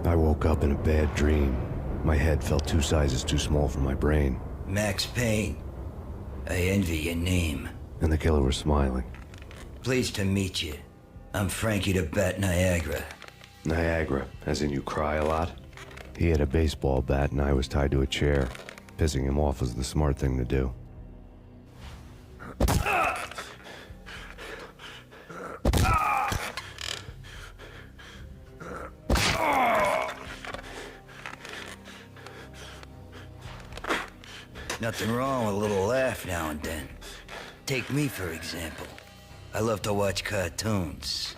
I woke up in a bad dream. My head felt 2 sizes too small for my brain. Max Payne. I envy your name. And the killer was smiling. Pleased to meet you. I'm Frankie the Bat Niagara. Niagara, as in you cry a lot? He had a baseball bat and I was tied to a chair. Pissing him off was the smart thing to do. Nothing wrong with a little laugh now and then. Take me, for example. I love to watch cartoons.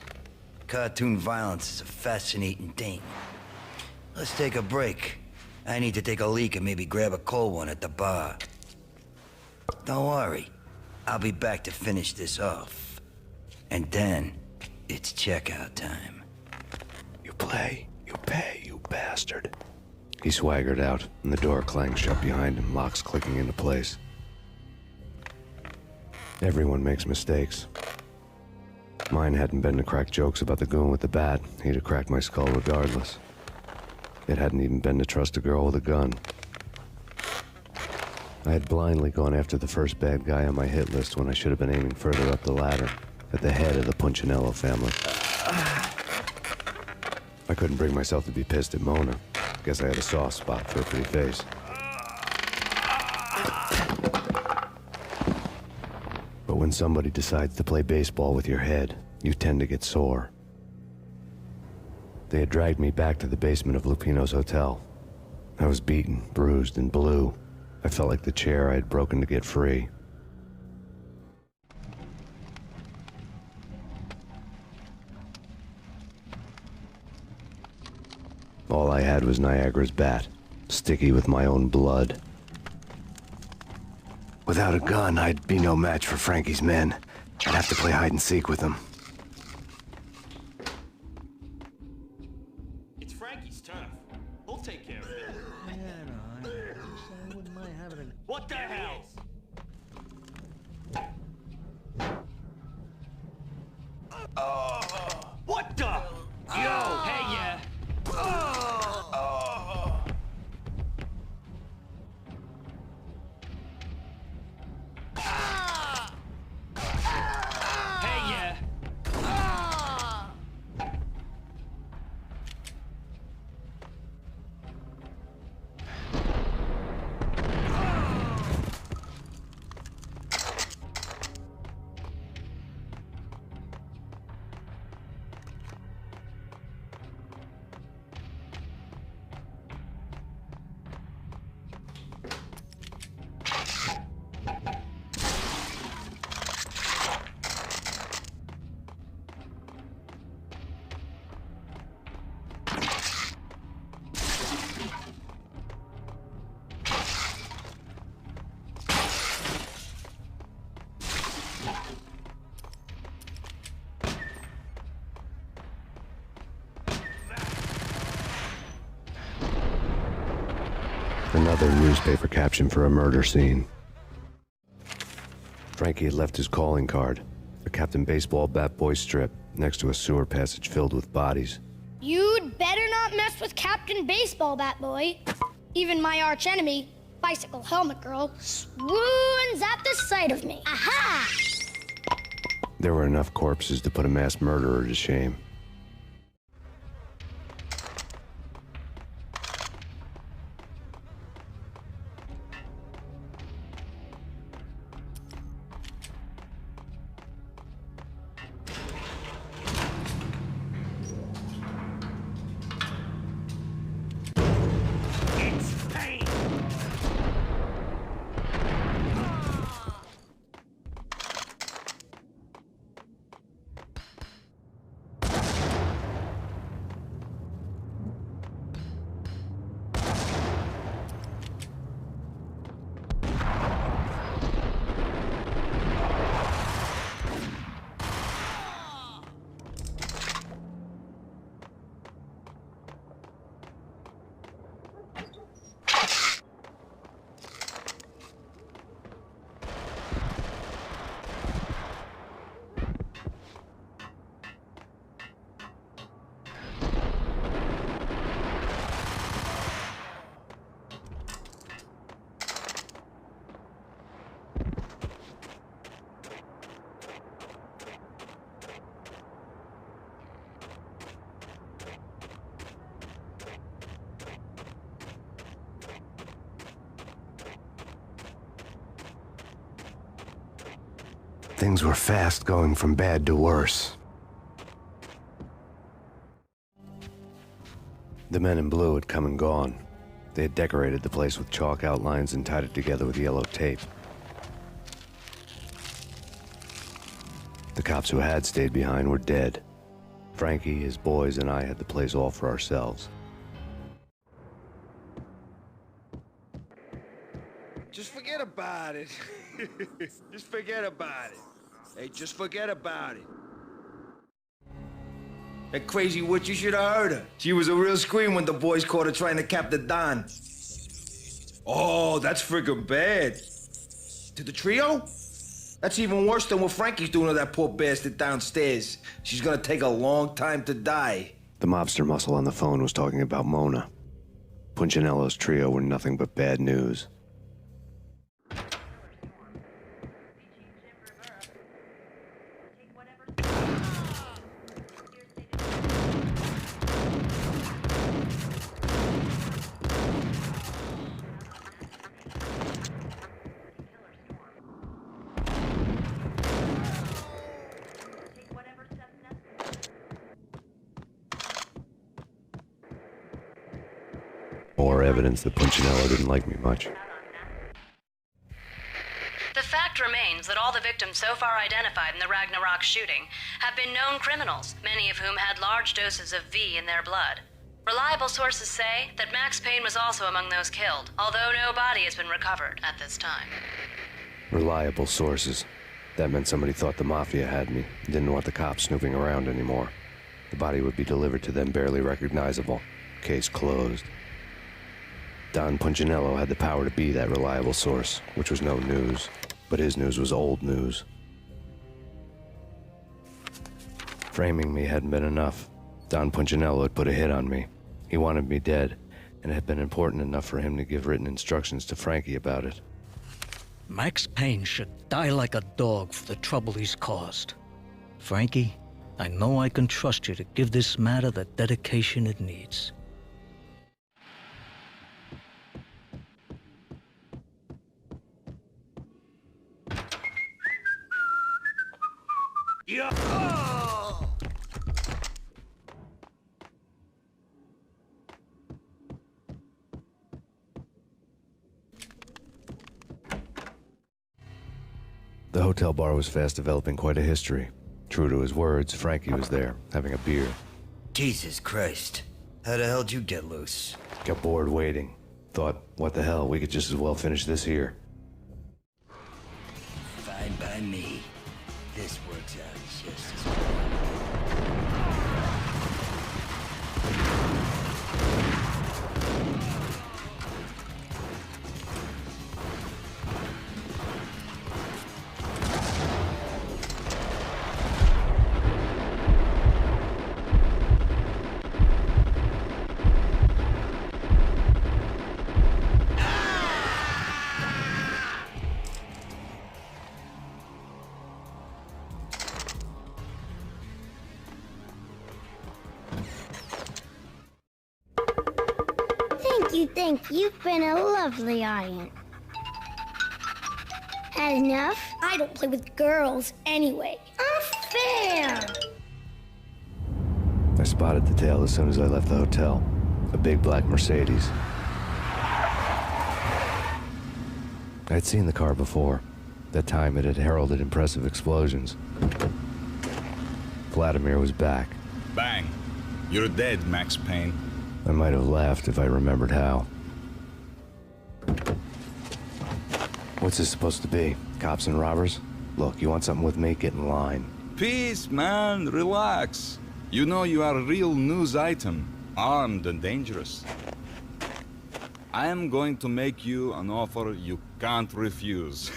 Cartoon violence is a fascinating thing. Let's take a break. I need to take a leak and maybe grab a cold one at the bar. Don't worry. I'll be back to finish this off. And then, it's checkout time. You play, you pay, you bastard. He swaggered out, and the door clanged shut behind him, locks clicking into place. Everyone makes mistakes. Mine hadn't been to crack jokes about the goon with the bat. He'd have cracked my skull regardless. It hadn't even been to trust a girl with a gun. I had blindly gone after the first bad guy on my hit list when I should have been aiming further up the ladder, at the head of the Punchinello family. I couldn't bring myself to be pissed at Mona. Guess I had a soft spot for a pretty face. But when somebody decides to play baseball with your head, you tend to get sore. They had dragged me back to the basement of Lupino's hotel. I was beaten, bruised, and blue. I felt like the chair I had broken to get free. All I had was Niagara's bat, sticky with my own blood. Without a gun, I'd be no match for Frankie's men. I'd have to play hide and seek with them. It's Frankie's turf. We'll take care of it. Yeah, no, I wouldn't mind having a... What the hell? What the? Yo, hey, yeah. Hey, yeah. Another newspaper caption for a murder scene. Frankie had left his calling card, a Captain Baseball Bat Boy strip, next to a sewer passage filled with bodies. You'd better not mess with Captain Baseball Bat Boy. Even my archenemy, Bicycle Helmet Girl, swoons at the sight of me. Aha! There were enough corpses to put a mass murderer to shame. Things were fast going from bad to worse. The men in blue had come and gone. They had decorated the place with chalk outlines and tied it together with yellow tape. The cops who had stayed behind were dead. Frankie, his boys, and I had the place all for ourselves. Just forget about it. Just forget about it. Hey, just forget about it. That crazy witch, you should have heard her. She was a real scream when the boys caught her trying to cap the Don. Oh, that's friggin' bad. To the trio? That's even worse than what Frankie's doing to that poor bastard downstairs. She's gonna take a long time to die. The mobster muscle on the phone was talking about Mona. Punchinello's trio were nothing but bad news. More evidence that Punchinello didn't like me much. The fact remains that all the victims so far identified in the Ragnarok shooting have been known criminals, many of whom had large doses of V in their blood. Reliable sources say that Max Payne was also among those killed, although no body has been recovered at this time. Reliable sources. That meant somebody thought the Mafia had me, didn't want the cops snooping around anymore. The body would be delivered to them barely recognizable. Case closed. Don Punchinello had the power to be that reliable source, which was no news, but his news was old news. Framing me hadn't been enough. Don Punchinello had put a hit on me. He wanted me dead, and it had been important enough for him to give written instructions to Frankie about it. Max Payne should die like a dog for the trouble he's caused. Frankie, I know I can trust you to give this matter the dedication it needs. Yeah. The hotel bar was fast developing quite a history. True to his words, Frankie was there, having a beer. Jesus Christ. How the hell'd you get loose? Got bored waiting. Thought, what the hell, we could just as well finish this here. Fine by me. This works out just as well. Thank you. You've been a lovely aunt. Had enough? I don't play with girls anyway. Unfair! I spotted the tail as soon as I left the hotel. A big black Mercedes. I'd seen the car before. That time it had heralded impressive explosions. Vladimir was back. Bang. You're dead, Max Payne. I might have laughed if I remembered how. What's this supposed to be? Cops and robbers? Look, you want something with me? Get in line. Peace, man. Relax. You know you are a real news item. Armed and dangerous. I am going to make you an offer you can't refuse.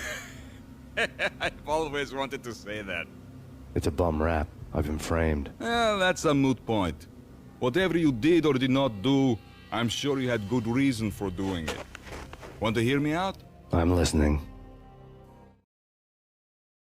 I've always wanted to say that. It's a bum rap. I've been framed. Well, that's a moot point. Whatever you did or did not do, I'm sure you had good reason for doing it. Want to hear me out? I'm listening.